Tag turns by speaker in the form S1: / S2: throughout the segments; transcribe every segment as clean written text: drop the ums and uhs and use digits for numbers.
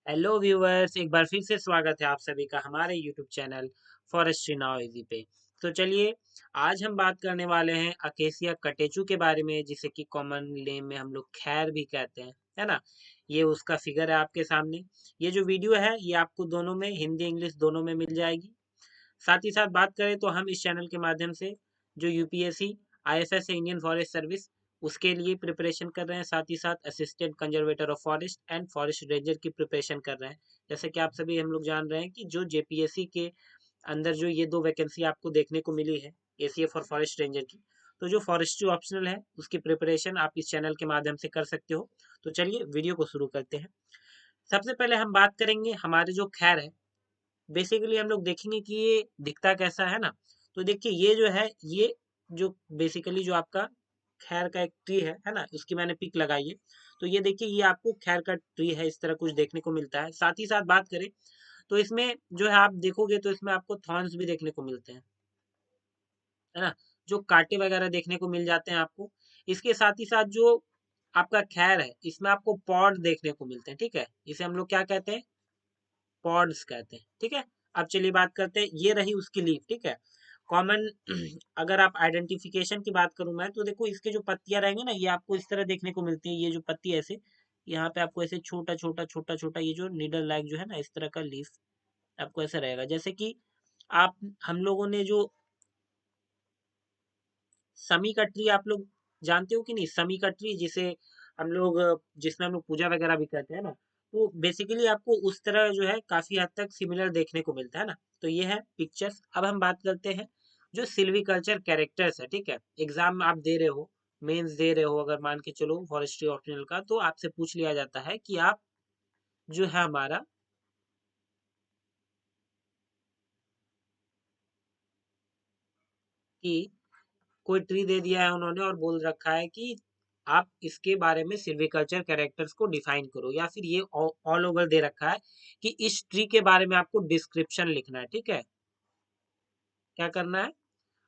S1: Hello viewers, एक बार फिर से स्वागत है आप सभी का हमारे YouTube channel forestry now easy पे। तो चलिए, आज हम बात करने वाले हैं अकेसिया कटेचू के बारे में, जिसे कि कॉमन नेम में हम लोग खैर भी कहते हैं, है ना। ये उसका फिगर है आपके सामने। ये जो वीडियो है ये आपको दोनों में, हिंदी इंग्लिश दोनों में मिल जाएगी। साथ ही साथ बात करें तो हम इस चैनल के माध्यम से जो यूपीएससी, आईएफएस है, इंडियन फॉरेस्ट सर्विस, उसके लिए प्रिपरेशन कर रहे हैं। साथ ही साथ assistant conservator of forest and forest ranger की प्रिपरेशन कर रहे हैं। जैसे कि आप सभी हम लोग जान रहे हैं कि जो जेपीएससी के अंदर जो ये दो वैकेंसी आपको देखने को मिली है, एसीएफ और फॉरेस्ट रेंजर की, तो जो फॉरेस्ट्री ऑप्शनल है उसकी प्रिपरेशन आप इस चैनल के माध्यम से कर सकते हो। तो चलिए वीडियो को शुरू करते हैं। सबसे पहले हम बात करेंगे हमारे जो खैर है। बेसिकली हम लोग देखेंगे कि ये दिखता कैसा है ना। तो देखिए, ये जो है, ये जो बेसिकली जो आपका खैर का एक ट्री है ना, उसकी मैंने पिक लगाई है। तो ये देखिए, ये आपको खैर का ट्री है, इस तरह कुछ देखने को मिलता है। साथ ही साथ बात करें तो इसमें जो है, आप देखोगे तो इसमें आपको थॉर्न्स भी देखने को मिलते हैं, है ना। जो कांटे वगैरह देखने को मिल जाते हैं आपको। इसके साथ ही साथ जो आपका खैर है, इसमें आपको पॉड देखने को मिलते हैं, ठीक है। इसे हम लोग क्या कहते हैं? पॉड्स कहते हैं, ठीक है। अब चलिए बात करते हैं, ये रही उसकी लीफ, ठीक है। कॉमन अगर आप आइडेंटिफिकेशन की बात करूं मैं, तो देखो इसके जो पत्तियां रहेंगे ना, ये आपको इस तरह देखने को मिलती है। ये जो पत्ती है ऐसे, यहाँ पे आपको ऐसे छोटा छोटा छोटा छोटा, ये जो नीडल लाइक जो है ना, इस तरह का लीफ आपको ऐसा रहेगा। जैसे कि आप हम लोगों ने जो समी का ट्री, आप लोग जानते हो कि नहीं? समी का ट्री जिसे हम लोग, जिसमें हम लोग पूजा वगैरह भी करते हैं ना, तो बेसिकली आपको उस तरह जो है काफी हद तक सिमिलर देखने को मिलता है ना। तो ये है पिक्चर्स। अब हम बात करते हैं जो सिल्वीकल्चर कैरेक्टर्स है, ठीक है। एग्जाम आप दे रहे हो, मेंस दे रहे हो, अगर मान के चलो फॉरेस्ट्री ऑप्शनल का, तो आपसे पूछ लिया जाता है कि आप जो है हमारा, कि कोई ट्री दे दिया है उन्होंने और बोल रखा है कि आप इसके बारे में सिल्वीकल्चर कैरेक्टर्स को डिफाइन करो, या फिर ये ऑल ओवर दे रखा है कि इस ट्री के बारे में आपको डिस्क्रिप्शन लिखना है, ठीक है। क्या करना है?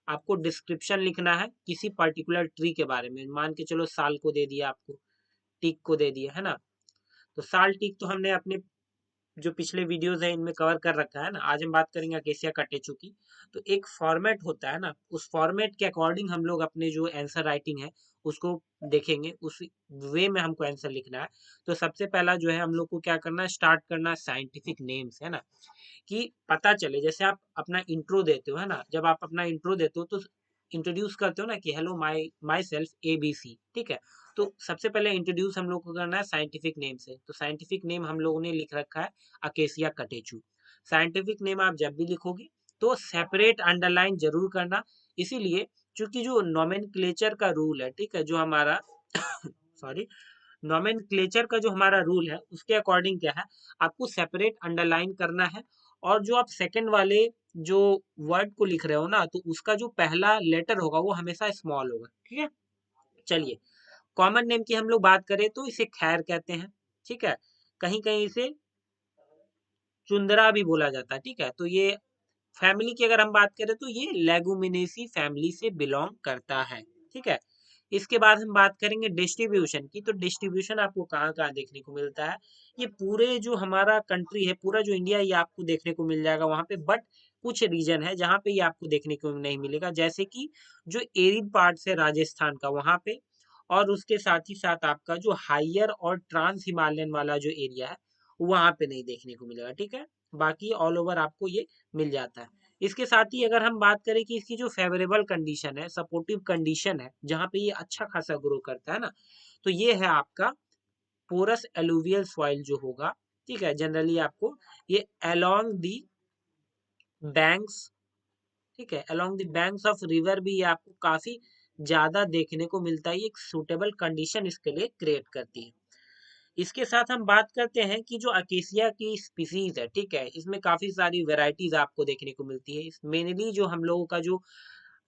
S1: आपको डिस्क्रिप्शन लिखना है किसी पर्टिकुलर ट्री के बारे में। मान के चलो साल को दे दिया आपको, टीक को दे दिया, है ना। तो साल टीक तो हमने अपने जो पिछले वीडियोस हैं इनमें कवर कर रखा है ना। आज हम बात करेंगे अकेसिया कटेचू की। तो एक फॉर्मेट होता है ना, उस फॉर्मेट के अकॉर्डिंग हम लोग अपने जो आंसर राइटिंग है उसको देखेंगे, उस वे में हमको आंसर लिखना है। तो सबसे पहला जो है हम लोग को क्या करना है, स्टार्ट करना है साइंटिफिक नेम्स, है ना। कि पता चले, जैसे आप अपना इंट्रो देते हो, है ना, जब आप अपना इंट्रो देते हो तो इंट्रोड्यूस करते हो ना कि hello myself A B C, ठीक है। तो सबसे पहले इंट्रोड्यूस हम लोग को करना है साइंटिफिक नेम से। तो साइंटिफिक नेम हम लोगों ने लिख रखा है अकेसिया कटेचू। साइंटिफिक नेम आप जब भी लिखोगे तो सेपरेट अंडरलाइन जरूर करना। इसीलिए क्योंकि जो नोमेनक्लेचर का रूल है, ठीक है, जो हमारा सॉरी, नोमेनक्लेचर का जो हमारा रूल है उसके अकॉर्डिंग क्या है, आपको सेपरेट अंडरलाइन करना है। और जो आप सेकंड वाले जो वर्ड को लिख रहे हो ना, तो उसका जो पहला लेटर होगा वो हमेशा स्मॉल होगा, ठीक है। चलिए, कॉमन नेम की हम लोग बात करें तो इसे खैर कहते हैं, ठीक है। कहीं कहीं इसे चुंदरा भी बोला जाता है, ठीक है। तो ये फैमिली की अगर हम बात करें तो ये लेगुमिनेसी फैमिली से बिलोंग करता है, ठीक है। इसके बाद हम बात करेंगे डिस्ट्रीब्यूशन की। तो डिस्ट्रीब्यूशन आपको कहाँ कहाँ देखने को मिलता है, ये पूरे जो हमारा कंट्री है, पूरा जो इंडिया, ये आपको देखने को मिल जाएगा वहां पे। बट कुछ रीजन है जहाँ पे ये आपको देखने को नहीं मिलेगा, जैसे कि जो एरिड पार्ट है राजस्थान का, वहां पे। और उसके साथ ही साथ आपका जो हाइयर और ट्रांस हिमालयन वाला जो एरिया है, वहां पे नहीं देखने को मिलेगा, ठीक है। बाकी ऑल ओवर आपको ये मिल जाता है। इसके साथ ही अगर हम बात करें कि इसकी जो फेवरेबल कंडीशन है, सपोर्टिव कंडीशन है, जहाँ पे ये अच्छा खासा ग्रो करता है ना, तो ये है आपका पोरस एलुवियल सॉइल जो होगा, ठीक है। जनरली आपको ये अलोंग दी बैंक्स, ठीक है, along the banks of river भी ये आपको काफी ज्यादा देखने को मिलता है। ये एक सूटेबल कंडीशन इसके लिए क्रिएट करती है। इसके साथ हम बात करते हैं कि जो अकेसिया की स्पीसीज है, ठीक है, इसमें काफी सारी वेराइटीज आपको देखने को मिलती है। मेनली जो हम लोगों का जो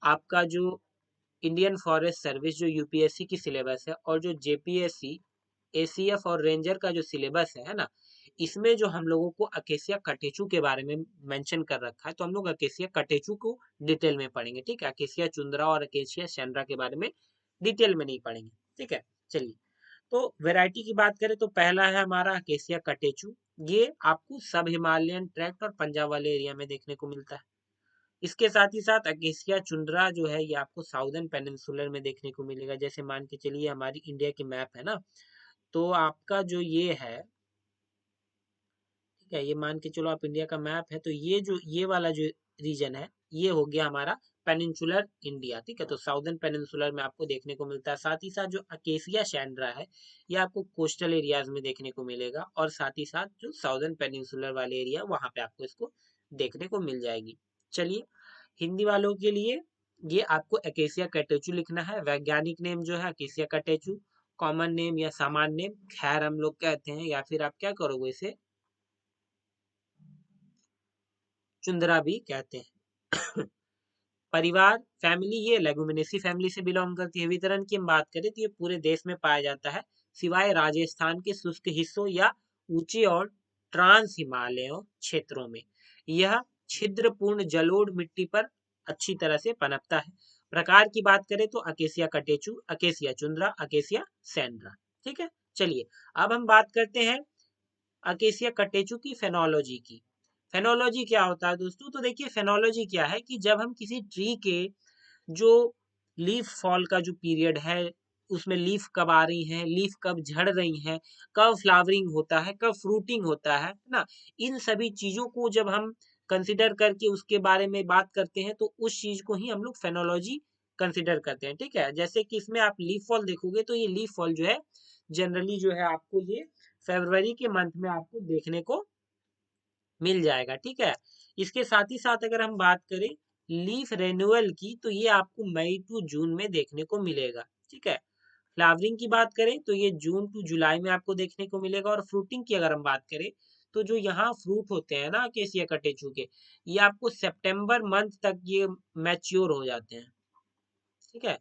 S1: आपका जो इंडियन फॉरेस्ट सर्विस जो यूपीएससी की सिलेबस है, और जो जेपीएससी, एसीएफ और रेंजर का जो सिलेबस है ना, इसमें जो हम लोगों को अकेसिया कटेचू के बारे में मेंशन कर रखा है, तो हम लोग अकेसिया कटेचू को डिटेल में पढ़ेंगे, ठीक है। अकेसिया चुंद्रा और अकेसिया सेंड्रा के बारे में डिटेल में नहीं पढ़ेंगे, ठीक है। चलिए, तो वैरायटी की बात करें तो पहला है हमारा अकेसिया कटेचू, ये आपको सब हिमालयन ट्रैक्ट और पंजाब वाले एरिया में देखने को मिलता है। इसके साथ ही साथ अकेसिया चुंद्रा जो है ये आपको साउदर्न पेनिनसुलर में देखने को मिलेगा। जैसे मान के चलिए हमारी इंडिया की मैप है ना, तो आपका जो ये है, ठीक है, ये मान के चलो आप इंडिया का मैप है, तो ये जो ये वाला जो रीजन है ये हो गया हमारा पेनिनसुलर इंडिया। ठीक है, तो साउदर्न पेनिनसुलर में आपको देखने को मिलता है। साथ ही साथ जो अकेसिया सैंड्रा है ये आपको कोस्टल एरियाज में देखने को मिलेगा, और साथ ही साथ जो साउदर्न पेनिनसुलर वाले एरिया वहां पे आपको इसको देखने को मिल जाएगी। चलिए, हिंदी वालों के लिए ये आपको अकेसिया कैटेचू लिखना है। वैज्ञानिक नेम जो है अकेसिया कैटेचू, कॉमन नेम या सामान्य नेम खैर हम लोग कहते हैं, या फिर आप क्या करोगे इसे चुंदरा भी कहते हैं। परिवार फैमिली ये लेगुमिनेसी फैमिली से बिलोंग करती है। वितरण की हम बात करें तो ये पूरे देश में पाया जाता है, सिवाय राजस्थान के शुष्क हिस्सों या ऊंचे और ट्रांस हिमालय क्षेत्रों में। यह छिद्रपूर्ण जलोढ़ मिट्टी पर अच्छी तरह से पनपता है। प्रकार की बात करें तो Acacia catechu, Acacia chundra, Acacia sundra. ठीक है, चलिए अब हम बात करते हैं अकेसिया कटेचू की फेनोलॉजी की। फेनोलॉजी क्या होता है दोस्तों? तो देखिए फेनोलॉजी क्या है कि जब हम किसी ट्री के जो लीफ फॉल का जो पीरियड है, उसमें लीफ कब आ रही हैं, लीफ कब झड़ रही हैं, कब फ्लावरिंग होता है, कब फ्रूटिंग होता है ना, इन सभी चीजों को जब हम कंसिडर करके उसके बारे में बात करते हैं तो उस चीज को ही हम लोग फेनोलॉजी कंसिडर करते हैं। ठीक है, जैसे कि इसमें आप लीफ फॉल देखोगे तो ये लीफ फॉल जो है जनरली जो है आपको ये फरवरी के मंथ में आपको देखने को मिल जाएगा। ठीक है, इसके साथ ही साथ अगर हम बात करें लीफ रेन्युअल की तो ये आपको मई टू जून में देखने को मिलेगा। ठीक है, फ्लावरिंग की बात करें तो ये जून टू जुलाई में आपको देखने को मिलेगा, और फ्रूटिंग की अगर हम बात करें तो जो यहाँ फ्रूट होते हैं ना अकेसिया कटेचू के, ये आपको सितंबर मंथ तक ये मैच्योर हो जाते हैं। ठीक है,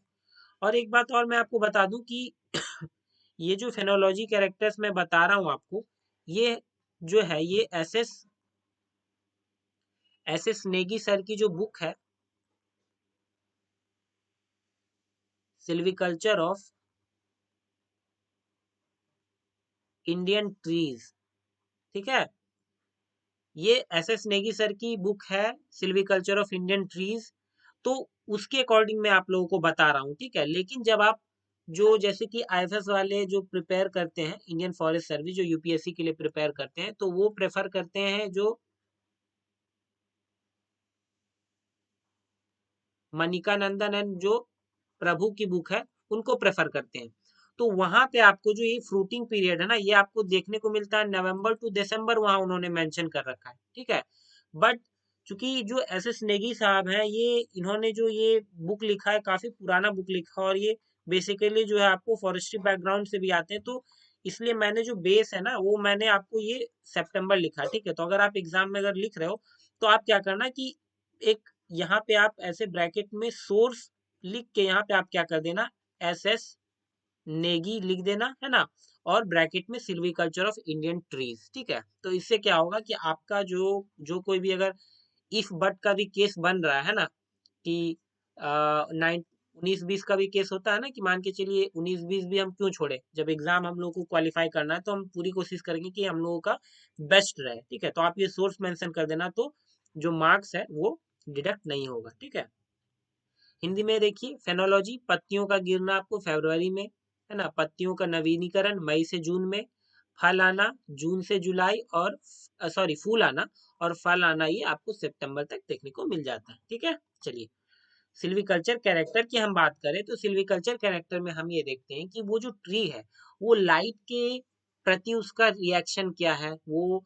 S1: और एक बात और मैं आपको बता दूं कि ये जो फेनोलॉजी कैरेक्टर्स मैं बता रहा हूँ आपको, ये जो है ये एस एस नेगी सर की जो बुक है सिल्विकल्चर ऑफ इंडियन ट्रीज, ठीक है, ये एस एस नेगी सर की बुक है सिल्विकल्चर ऑफ इंडियन ट्रीज। तो उसके अकॉर्डिंग मैं आप लोगों को बता रहा हूँ। ठीक है, लेकिन जब आप जो जैसे कि आईएफएस वाले जो प्रिपेयर करते हैं, इंडियन फॉरेस्ट सर्विस जो यूपीएससी के लिए प्रिपेयर करते हैं, तो वो प्रेफर करते हैं जो मनिका नंदन एंड जो प्रभु की बुक है उनको प्रेफर करते हैं। तो वहां पे आपको जो ये फ्रूटिंग पीरियड है ना ये आपको देखने को मिलता है नवंबर टू दिसंबर, वहां उन्होंने मेंशन कर रखा है। ठीक है, बट चूंकि जो एस एस नेगी साहब हैं ये इन्होंने जो ये बुक लिखा है काफी पुराना बुक लिखा है, और ये बेसिकली जो है आपको फॉरेस्ट्री बैकग्राउंड से भी आते हैं, तो इसलिए मैंने जो बेस है ना वो मैंने आपको ये सितंबर लिखा है। ठीक है, तो अगर आप एग्जाम में अगर लिख रहे हो तो आप क्या करना कि एक यहाँ पे आप ऐसे ब्रैकेट में सोर्स लिख के यहाँ पे आप क्या कर देना, एस एस नेगी लिख देना है ना, और ब्रैकेट में सिल्वीकल्चर ऑफ इंडियन ट्रीज। ठीक है, तो इससे क्या होगा कि आपका जो जो कोई भी अगर इफ बट का भी केस बन रहा है ना, कि नाइन 19-20 का भी केस होता है ना, कि मान के चलिए 19-20 भी हम क्यों छोड़े, जब एग्जाम हम लोग को क्वालिफाई करना है तो हम पूरी कोशिश करेंगे कि हम लोगों का बेस्ट रहे। ठीक है, तो आप ये सोर्स मेंशन कर देना, तो जो मार्क्स है वो डिडक्ट नहीं होगा। ठीक है, हिंदी में देखिए फेनोलॉजी, पत्तियों का गिरना आपको फरवरी में, है ना, पत्तियों का नवीनीकरण मई से जून में, फल आना जून से जुलाई, और सॉरी फूल आना और फल आना ये आपको सितंबर तक देखने को मिल जाता है। ठीक है, चलिए सिल्वीकल्चर कैरेक्टर की हम बात करें तो सिल्वीकल्चर कैरेक्टर में हम ये देखते हैं कि वो जो ट्री है वो लाइट के प्रति उसका रिएक्शन क्या है, वो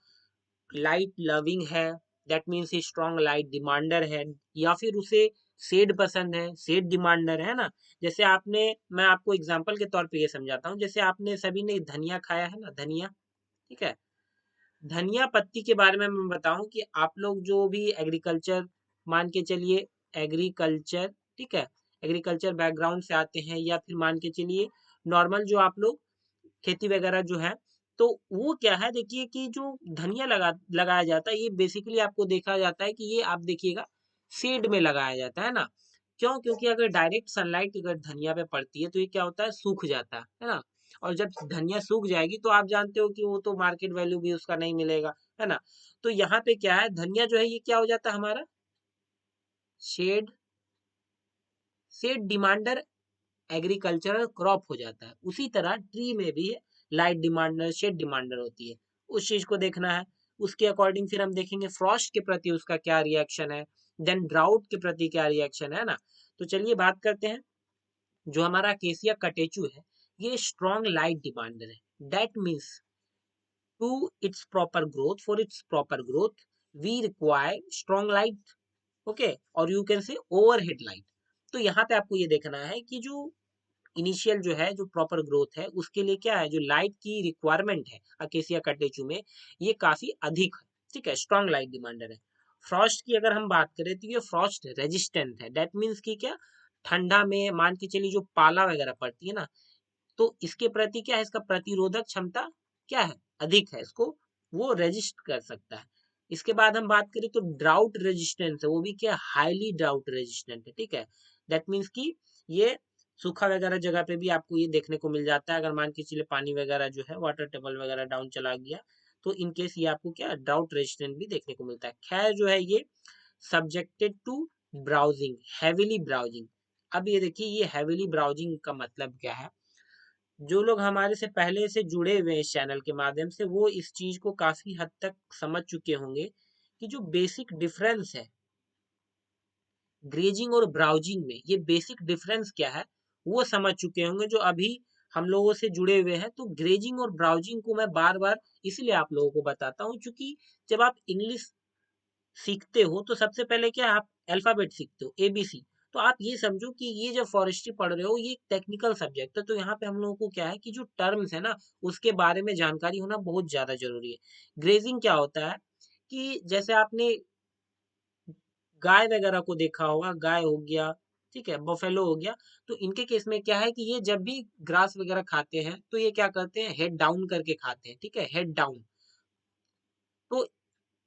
S1: लाइट लविंग है, that means strong light demander है, या फिर उसे शेड पसंद है, शेड डिमांडर है ना। जैसे आपने, मैं आपको एग्जांपल के तौर पे ये समझाता हूँ, जैसे आपने सभी ने धनिया खाया है ना, धनिया, ठीक है, धनिया पत्ती के बारे में मैं बताऊं कि आप लोग जो भी एग्रीकल्चर, मान के चलिए एग्रीकल्चर, ठीक है, एग्रीकल्चर बैकग्राउंड से आते हैं, या फिर मान के चलिए नॉर्मल जो आप लोग खेती वगैरह जो है, तो वो क्या है देखिए कि जो धनिया लगाया जाता है ये बेसिकली आपको देखा जाता है कि ये आप देखिएगा शेड में लगाया जाता है ना। क्यों? क्योंकि अगर डायरेक्ट सनलाइट अगर धनिया पे पड़ती है तो ये क्या होता है, सूख जाता है ना। और जब धनिया सूख जाएगी तो आप जानते हो कि वो तो मार्केट वैल्यू भी उसका नहीं मिलेगा, है ना। तो यहाँ पे क्या है, धनिया जो है ये क्या हो जाता है हमारा, shade shade demander agricultural crop हो जाता है। उसी तरह ट्री में भी लाइट डिमांडर शेड डिमांडर होती है, उस चीज को देखना है। उसके अकॉर्डिंग फिर हम देखेंगे फ्रॉस्ट के प्रति उसका क्या रिएक्शन है, देन ड्राउट के प्रति क्या रिएक्शन है ना। तो चलिए बात करते हैं। जो हमारा अकेसिया कटेचू है ये स्ट्रॉन्ग लाइट डिमांडर है। That means to its proper growth, for its proper growth we require strong light, okay, और you can say overhead light. तो यहाँ पे आपको ये देखना है कि जो इनिशियल जो है, जो प्रॉपर ग्रोथ है, उसके लिए क्या है, जो लाइट की रिक्वायरमेंट है अकेसिया कटेचू में ये काफी अधिक है, ठीक है, स्ट्रॉन्ग लाइट डिमांडर है। फ्रॉस्ट की अगर हम बात करें तो ये फ्रॉस्ट रेजिस्टेंट है। दैट मीन्स कि क्या, ठंडा में मान के चलिए जो पाला वगैरह पड़ती है ना, तो इसके प्रति क्या है, इसका प्रतिरोधक क्षमता क्या है, अधिक है, इसको वो रेजिस्ट कर सकता है। इसके बाद हम बात करें तो ड्राउट रेजिस्टेंस है, वो भी क्या, हाईली ड्राउट रेजिस्टेंट है, ठीक है। दैट मीन्स कि ये सूखा वगैरह जगह पे भी आपको ये देखने को मिल जाता है। अगर मान के चलिए पानी वगैरह जो है, वाटर टेबल वगैरह डाउन चला गया, तो इन केस ये आपको क्या, ड्राउट रेजिस्टेंट भी देखने को मिलता है। खैर जो है ये subjected to browsing, heavily browsing. अब ये देखिए, ये हैविली ब्राउजिंग का मतलब क्या है। जो लोग हमारे से पहले से जुड़े हुए हैं इस चैनल के माध्यम से, वो इस चीज को काफी हद तक समझ चुके होंगे कि जो बेसिक डिफरेंस है ग्रेजिंग और ब्राउजिंग में, ये बेसिक डिफरेंस क्या है वो समझ चुके होंगे जो अभी हम लोगों से जुड़े हुए हैं। तो ग्रेजिंग और ब्राउजिंग को मैं बार बार इसलिए आप लोगों को बताता हूँ, क्योंकि जब आप इंग्लिश सीखते हो तो सबसे पहले क्या, आप अल्फाबेट सीखते हो, एबीसी। तो आप ये समझो कि ये जब फॉरेस्ट्री पढ़ रहे हो ये टेक्निकल सब्जेक्ट है, तो यहाँ पे हम लोगों को क्या है कि जो टर्म्स है ना उसके बारे में जानकारी होना बहुत ज्यादा जरूरी है। ग्रेजिंग क्या होता है कि जैसे आपने गाय वगैरह को देखा होगा, गाय हो गया, ठीक है, बफेलो हो गया। तो इनके केस में क्या है कि ये जब भी ग्रास वगैरह खाते हैं तो ये क्या करते हैं, हेड डाउन करके खाते हैं, ठीक है, हेड डाउन। तो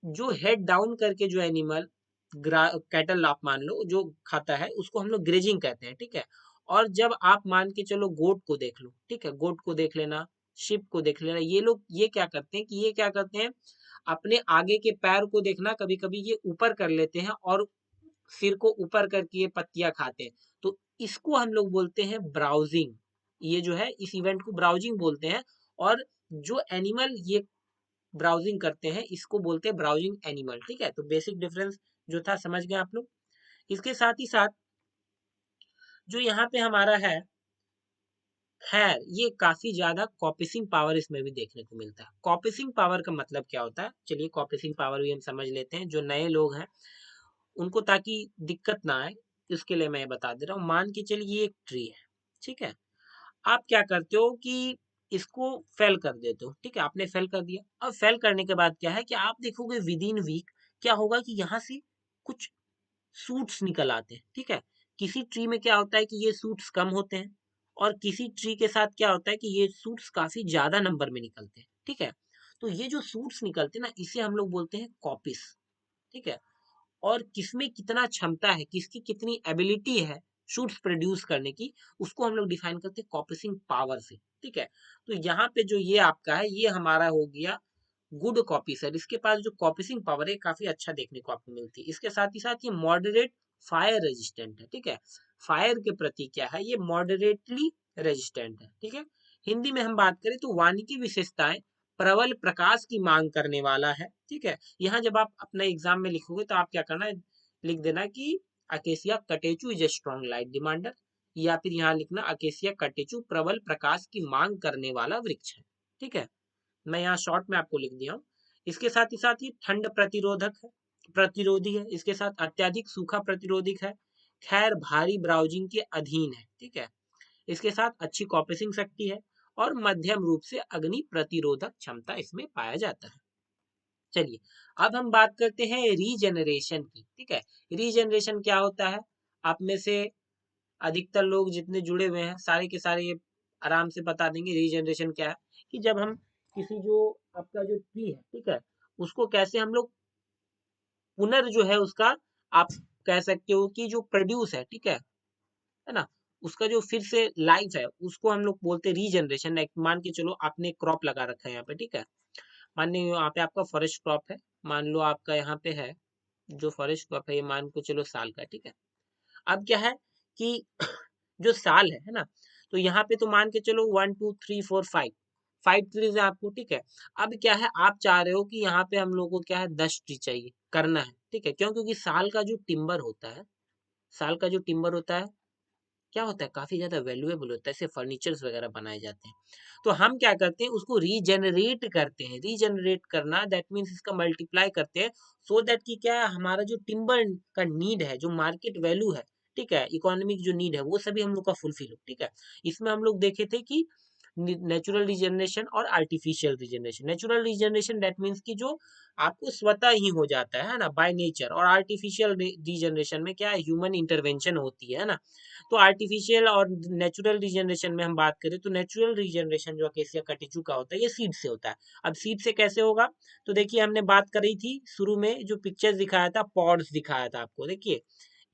S1: जो हेड डाउन करके जो एनिमल कैटल आप मान लो जो खाता है उसको हम लोग ग्रेजिंग कहते हैं, ठीक है। और जब आप मान के चलो गोट को देख लो, ठीक है, गोट को देख लेना, शिप को देख लेना, ये लोग ये क्या करते हैं कि ये क्या करते हैं, अपने आगे के पैर को देखना, कभी कभी ये ऊपर कर लेते हैं और सिर को ऊपर करके ये पत्तियां खाते हैं। तो इसको हम लोग बोलते हैं ब्राउजिंग। ये जो है इस इवेंट को ब्राउजिंग बोलते हैं। और जो एनिमल ये ब्राउजिंग करते हैं इसको बोलते हैं ब्राउजिंग एनिमल, ठीक है। तो बेसिक डिफरेंस जो था समझ गए आप लोग। इसके साथ ही साथ जो यहाँ पे हमारा है, खैर ये काफी ज्यादा कॉपिसिंग पावर इसमें भी देखने को मिलता है। कॉपिसिंग पावर का मतलब क्या होता है, चलिए कॉपिसिंग पावर भी हम समझ लेते हैं। जो नए लोग हैं उनको ताकि दिक्कत ना आए इसके लिए मैं बता दे रहा हूँ। मान के चलिए ये एक ट्री है, ठीक है, आप क्या करते हो कि इसको फेल कर देते हो, ठीक है, आपने फेल कर दिया। अब फेल करने के बाद क्या है कि आप देखोगे विद इन वीक क्या होगा कि यहाँ से कुछ सूट्स निकल आते हैं, ठीक है। किसी ट्री में क्या होता है कि ये सूट्स कम होते हैं और किसी ट्री के साथ क्या होता है कि ये सूट्स काफी ज्यादा नंबर में निकलते हैं, ठीक है। तो ये जो सूट्स निकलते हैं ना इसे हम लोग बोलते हैं कॉपिस, ठीक है। और किसमें कितना क्षमता है, किसकी कितनी एबिलिटी है शूट्स प्रोड्यूस करने की, उसको हम लोग डिफाइन करते हैं कॉपिसिंग पावर से, ठीक है। तो यहाँ पे जो ये आपका है ये हमारा हो गया गुड कॉपिसर। इसके पास जो कॉपिसिंग पावर है काफी अच्छा देखने को आपको मिलती है। इसके साथ ही साथ ये मॉडरेट फायर रेजिस्टेंट है, ठीक है। फायर के प्रति क्या है, ये मॉडरेटली रेजिस्टेंट है, ठीक है। हिंदी में हम बात करें तो वानिकी विशेषताएं प्रबल प्रकाश की मांग करने वाला है, ठीक है। यहाँ जब आप अपने एग्जाम में लिखोगे तो आप क्या करना है, लिख देना कि acacia catechu is a strong light demander, या फिर यहाँ लिखना अकेसिया कटेचू प्रबल प्रकाश की मांग करने वाला वृक्ष है, ठीक है। मैं यहाँ शॉर्ट में आपको लिख दिया हूँ। इसके साथ ही साथ ये ठंड प्रतिरोधक है, प्रतिरोधी है, इसके साथ अत्यधिक सूखा प्रतिरोधक है, खैर भारी ब्राउजिंग के अधीन है, ठीक है। इसके साथ अच्छी कॉपिसिंग शक्ति है और मध्यम रूप से अग्नि प्रतिरोधक क्षमता इसमें पाया जाता है। चलिए अब हम बात करते हैं रीजेनरेशन की, ठीक है। रीजेनरेशन क्या होता है, आप में से अधिकतर लोग जितने जुड़े हुए हैं सारे के सारे ये आराम से बता देंगे रीजनरेशन क्या है। कि जब हम किसी जो आपका जो ट्री है, ठीक है, उसको कैसे हम लोग पुनर् जो है उसका, आप कह सकते हो कि जो प्रोड्यूस है, ठीक है ना, उसका जो फिर से लाइफ है उसको हम लोग बोलते हैं रीजनरेशन। मान के चलो आपने क्रॉप लगा रखा है यहाँ पे, ठीक है, मान लो यहाँ पे आपका फॉरेस्ट क्रॉप है, मान लो आपका यहाँ पे है जो फॉरेस्ट क्रॉप है, ये मान को चलो साल का, ठीक है। अब क्या है कि जो साल है ना, तो यहाँ पे तो मान के चलो 1 2 3 4 5 5 ट्रीज है आपको, ठीक है। अब क्या है, आप चाह रहे हो कि यहाँ पे हम लोग को क्या है 10 ट्री चाहिए करना है, ठीक है। क्यों? क्योंकि साल का जो टिम्बर होता है, साल का जो टिम्बर होता है क्या होता है, काफी ज्यादा वैल्यूएबल होता है, इससे फर्नीचर्स वगैरह बनाए जाते हैं। तो हम क्या करते हैं, उसको रीजनरेट करते हैं। रीजनरेट करना दैट मीन्स इसका मल्टीप्लाई करते हैं, सो दैट कि क्या है, हमारा जो टिम्बर का नीड है, जो मार्केट वैल्यू है, ठीक है, इकोनॉमिक जो नीड है, वो सभी हम लोग का फुलफिल हो, ठीक है। इसमें हम लोग देखे थे कि नेचुरल रिजनरेशन और artificial regeneration. Natural regeneration that means कि जो आपको स्वतः ही हो जाता है ना, बाय नेचर। और आर्टिफिशियल रिजनरेशन में क्या है, ह्यूमन इंटरवेंशन होती है ना। तो आर्टिफिशियल और नेचुरल रिजनरेशन में हम बात करें तो नेचुरल रिजनरेशन जो अकेसिया कटिचू का होता है, ये सीड से होता है। अब सीड से कैसे होगा, तो देखिए हमने बात करी थी शुरू में, जो पिक्चर्स दिखाया था, पॉड्स दिखाया था आपको, देखिए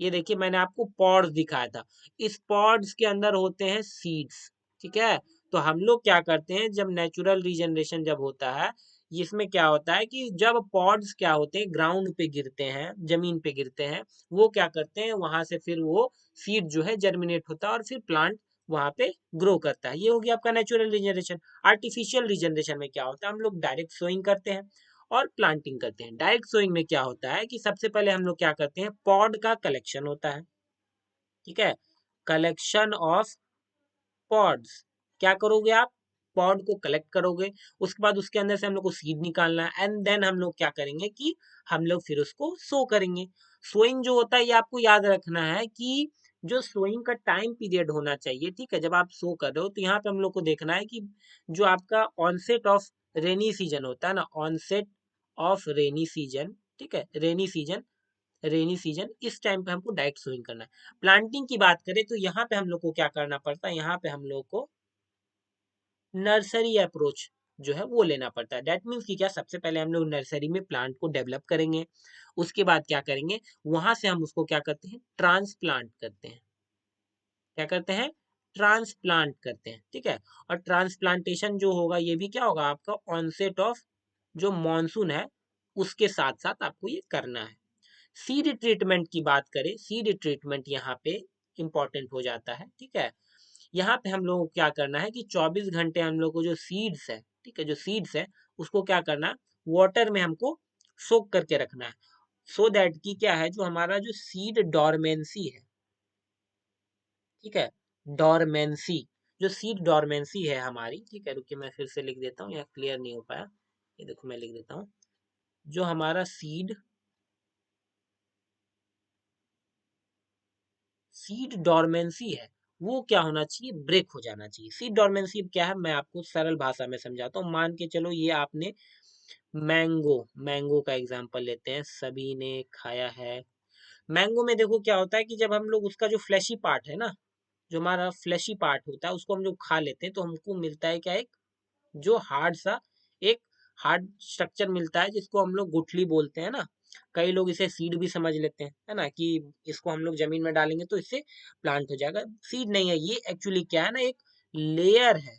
S1: ये देखिए मैंने आपको पॉड्स दिखाया था। इस पॉड्स के अंदर होते हैं सीड्स, ठीक है। तो हम लोग क्या करते हैं, जब नेचुरल रिजनरेशन जब होता है, इसमें क्या होता है कि जब पॉड्स क्या होते हैं ग्राउंड पे गिरते हैं, जमीन पे गिरते हैं, वो क्या करते हैं, वहां से फिर वो सीड जो है जर्मिनेट होता है और फिर प्लांट वहां पे ग्रो करता है। ये हो गया आपका नेचुरल रिजनरेशन। आर्टिफिशियल रिजनरेशन में क्या होता है, हम लोग डायरेक्ट सोइंग करते हैं और प्लांटिंग करते हैं। डायरेक्ट सोइंग में क्या होता है कि सबसे पहले हम लोग क्या करते हैं, पॉड का कलेक्शन होता है, ठीक है, कलेक्शन ऑफ पॉड्स। क्या करोगे आप, पॉड को कलेक्ट करोगे, उसके बाद उसके अंदर से हम लोग को सीड निकालना है, एंड देन हम लोग क्या करेंगे कि हम लोग फिर उसको सो करेंगे। सोइंग जो होता है ये आपको याद रखना है कि जो सोइंग का टाइम पीरियड होना चाहिए, ठीक है, जब आप सो कर रहे हो तो यहाँ पे हम लोग को देखना है कि जो आपका ऑनसेट ऑफ रेनी सीजन होता है ना, ऑनसेट ऑफ रेनी सीजन, ठीक है, रेनी सीजन, रेनी सीजन, इस टाइम पे हमको डायरेक्ट सोइंग करना है। प्लांटिंग की बात करें तो यहाँ पे हम लोग को क्या करना पड़ता है, यहाँ पे हम लोग को नर्सरी अप्रोच जो है वो लेना पड़ता है। दैट मीन्स कि क्या, सबसे पहले हम लोग नर्सरी में प्लांट को डेवलप करेंगे, उसके बाद क्या करेंगे, वहां से हम उसको क्या करते हैं, ट्रांसप्लांट करते हैं। क्या करते हैं, ट्रांसप्लांट करते हैं, ठीक है। और ट्रांसप्लांटेशन जो होगा ये भी क्या होगा, आपका ऑनसेट ऑफ जो मॉनसून है उसके साथ साथ आपको ये करना है। सीड ट्रीटमेंट की बात करें, सीड ट्रीटमेंट यहाँ पे इंपॉर्टेंट हो जाता है, ठीक है। यहाँ पे हम लोग को क्या करना है कि 24 घंटे हम लोग को जो सीड्स है, ठीक है, जो सीड्स है उसको क्या करना है, वाटर में हमको सोक करके रखना है, सो दैट कि क्या है, जो हमारा जो सीड डॉर्मेंसी है, ठीक है, डॉर्मेंसी, जो सीड डॉर्मेंसी है हमारी, ठीक है, रुकिए मैं फिर से लिख देता हूँ, यहाँ क्लियर नहीं हो पाया, ये देखो मैं लिख देता हूँ, जो हमारा सीड डॉर्मेंसी है वो क्या होना चाहिए, ब्रेक हो जाना चाहिए। सीड डॉर्मेंसी क्या है, मैं आपको सरल भाषा में समझाता हूँ। मान के चलो ये आपने मैंगो, मैंगो का एग्जांपल लेते हैं, सभी ने खाया है। मैंगो में देखो क्या होता है कि जब हम लोग उसका जो फ्लैशी पार्ट है ना, जो हमारा फ्लैशी पार्ट होता है उसको हम लोग खा लेते हैं तो हमको मिलता है क्या, एक जो हार्ड सा, एक हार्ड स्ट्रक्चर मिलता है जिसको हम लोग गुठली बोलते हैं ना। कई लोग इसे सीड भी समझ लेते हैं, है ना, कि इसको हम लोग जमीन में डालेंगे तो इससे प्लांट हो जाएगा। सीड नहीं है ये, एक्चुअली क्या है ना, एक लेयर है,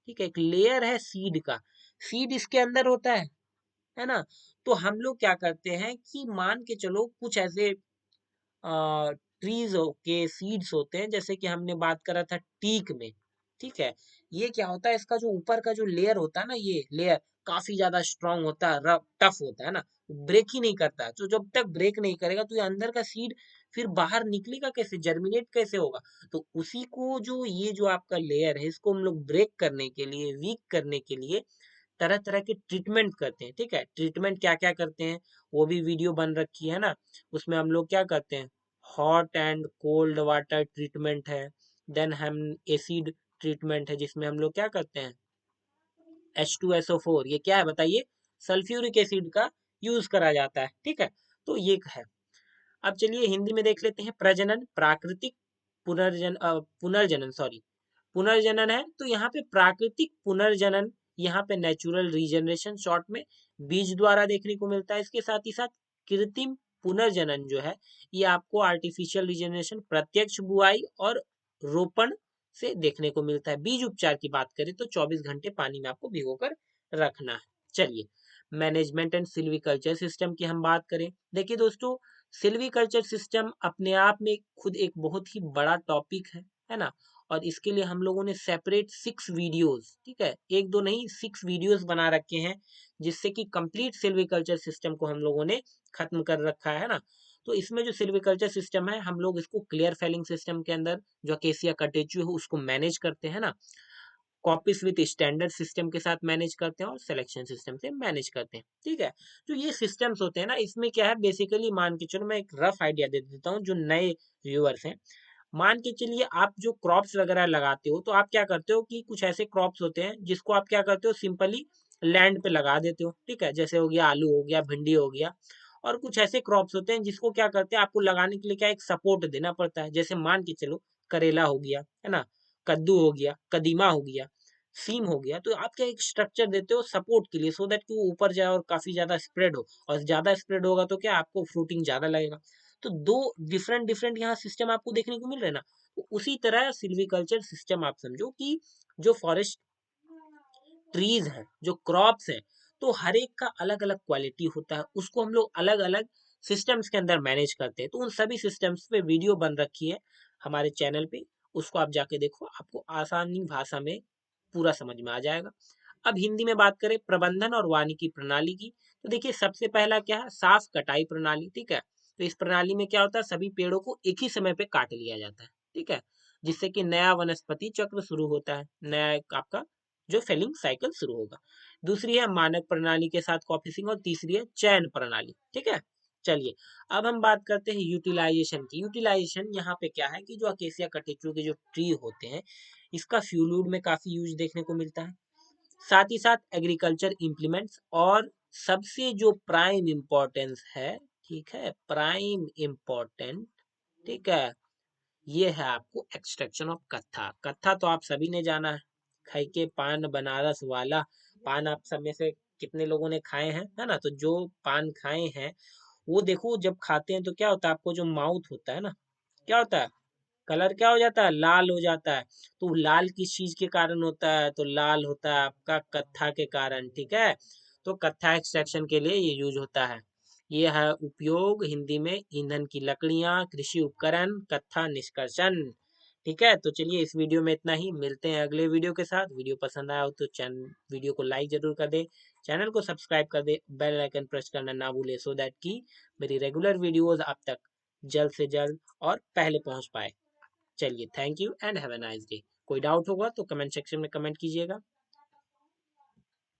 S1: ठीक है, एक लेयर है सीड का, सीड इसके अंदर होता है ना। तो हम लोग क्या करते हैं कि मान के चलो कुछ ऐसे ट्रीज के सीड्स होते हैं, जैसे कि हमने बात करा था टीक में, ठीक है। ये क्या होता है, इसका जो ऊपर का जो लेयर होता है ना, ये लेयर काफी ज्यादा स्ट्रांग होता है, रफ टफ होता है ना, ब्रेक ही नहीं करता है। तो जब तक ब्रेक नहीं करेगा तो ये अंदर का सीड फिर बाहर निकलेगा कैसे, जर्मिनेट कैसे होगा। तो उसी को जो ये जो आपका लेयर है इसको हम लोग ब्रेक करने के लिए, वीक करने के लिए तरह तरह के ट्रीटमेंट करते हैं, ठीक है। ट्रीटमेंट क्या क्या करते हैं वो भी वीडियो बन रखी है ना, उसमें हम लोग क्या करते हैं, hot and cold water treatment है, देन हम एसिड ट्रीटमेंट है जिसमें हम लोग क्या करते हैं, H2SO4, ये क्या है बताइए, सल्फ्यूरिक एसिड का यूज करा जाता है, ठीक है। तो ये है। अब चलिए हिंदी में देख लेते हैं, प्रजनन, प्राकृतिक पुनर्जनन, सॉरी, पुनर्जनन है तो यहाँ पे प्राकृतिक पुनर्जनन, यहाँ पे नेचुरल रीजनरेशन शॉर्ट में, बीज द्वारा देखने को मिलता है। इसके साथ ही साथ कृत्रिम पुनर्जनन जो है ये आपको आर्टिफिशियल रीजनरेशन, प्रत्यक्ष बुआई और रोपण से देखने को मिलता है। बीज उपचार की बात करें तो 24 घंटे पानी में आपको भिगोकर रखना है। चलिए, मैनेजमेंट एंड सिल्वीकल्चर सिस्टम की हम बात करें। देखिए दोस्तों, सिल्वीकल्चर सिस्टम अपने आप में खुद एक बहुत ही बड़ा टॉपिक है ना। और इसके लिए हम लोगों ने सेपरेट 6 वीडियोस, ठीक है, एक दो नहीं 6 वीडियोस बना रखे हैं, जिससे कि कंप्लीट सिल्वीकल्चर सिस्टम को हम लोगों ने खत्म कर रखा है ना। तो इसमें जो सिल्वीकल्चर सिस्टम है, हम लोग इसको क्लियर फेलिंग सिस्टम के अंदर जो अकेसिया कटेचु है उसको मैनेज करते हैं ना, कॉपीज विद स्टैंडर्ड सिस्टम के साथ मैनेज करते हैं और सिलेक्शन सिस्टम से मैनेज करते हैं, ठीक है। जो ये सिस्टम्स होते हैं ना, इसमें क्या है बेसिकली, मान के चलो मैं एक रफ आइडिया दे देता हूँ जो नए व्यूअर्स हैं। मान के चलिए आप जो क्रॉप्स वगैरह लगाते हो, तो आप क्या करते हो कि कुछ ऐसे क्रॉप्स होते हैं जिसको आप क्या करते हो, सिंपली लैंड पे लगा देते हो, ठीक है, जैसे हो गया आलू हो गया, भिंडी हो गया। और कुछ ऐसे क्रॉप्स होते हैं जिसको क्या करते हैं, आपको लगाने के लिए क्या एक सपोर्ट देना पड़ता है, जैसे मान के चलो करेला हो गया, है ना, कद्दू हो गया, कदीमा हो गया, सीम हो गया। तो आप क्या एक स्ट्रक्चर देते हो सपोर्ट के लिए, सो दैट कि वो ऊपर जाए और काफी ज्यादा स्प्रेड हो, और ज्यादा स्प्रेड होगा तो क्या आपको फ्रूटिंग ज्यादा लगेगा। तो दो डिफरेंट डिफरेंट यहाँ सिस्टम आपको देखने को मिल रहे हैं ना। तो उसी तरह सिल्वीकल्चर सिस्टम आप समझो कि जो फॉरेस्ट ट्रीज है, जो क्रॉप्स है, तो हर एक का अलग अलग क्वालिटी होता है, उसको हम लोग अलग अलग सिस्टम्स के अंदर मैनेज करते हैं। तो उन सभी सिस्टम्स पे वीडियो बन रखी है हमारे चैनल पे, उसको आप जाके देखो, आपको आसानी भाषा में पूरा समझ में आ जाएगा। अब हिंदी में बात करें प्रबंधन और वानिकी प्रणाली की, तो देखिए सबसे पहला क्या है, साफ कटाई प्रणाली, ठीक है। तो इस प्रणाली में क्या होता है, सभी पेड़ों को एक ही समय पे काट लिया जाता है, ठीक है, जिससे कि नया वनस्पति चक्र शुरू होता है, नया एक आपका जो फेलिंग साइकिल शुरू होगा। दूसरी है मानक प्रणाली के साथ कॉफिसिंग, और तीसरी है चयन प्रणाली, ठीक है। चलिए, अब हम बात करते हैं यूटिलाइजेशन की। यूटिलाइजेशन यहाँ पे क्या है कि जो अकेसिया कटेचु के जो ट्री होते हैं, इसका फ्यूलवुड में काफी यूज देखने को मिलता है, साथ ही साथ एग्रीकल्चर इम्प्लीमेंट्स, और सबसे जो प्राइम इम्पोर्टेंस है, ठीक है, प्राइम इम्पोर्टेंट, ठीक है, ये है आपको एक्सट्रैक्शन ऑफ कत्था। कत्था तो आप सभी ने जाना है, खाई के पान बनारस वाला पान, आप सब में से कितने लोगों ने खाए हैं, है ना। तो जो पान खाए हैं वो देखो, जब खाते हैं तो क्या होता है, आपको जो माउथ होता है ना, क्या होता है, कलर क्या हो जाता है, लाल हो जाता है। तो लाल किस चीज के कारण होता है, तो लाल होता है आपका कत्था के कारण, ठीक है। तो कत्था एक्सट्रैक्शन के लिए ये यूज होता है। ये है उपयोग हिंदी में, ईंधन की लकड़ियां, कृषि उपकरण, कत्था निष्कर्षण, ठीक है। तो चलिए, इस वीडियो में इतना ही, मिलते हैं अगले वीडियो के साथ। वीडियो पसंद आया हो तो चैनल वीडियो को लाइक जरूर कर दे, चैनल को सब्सक्राइब कर दे, बेल आइकन प्रेस करना ना भूले, सो दैट कि मेरी रेगुलर वीडियोस आप तक जल्द से जल्द और पहले पहुंच पाए। चलिए, thank you and have a nice day. कोई डाउट होगा तो कमेंट सेक्शन में कमेंट कीजिएगा।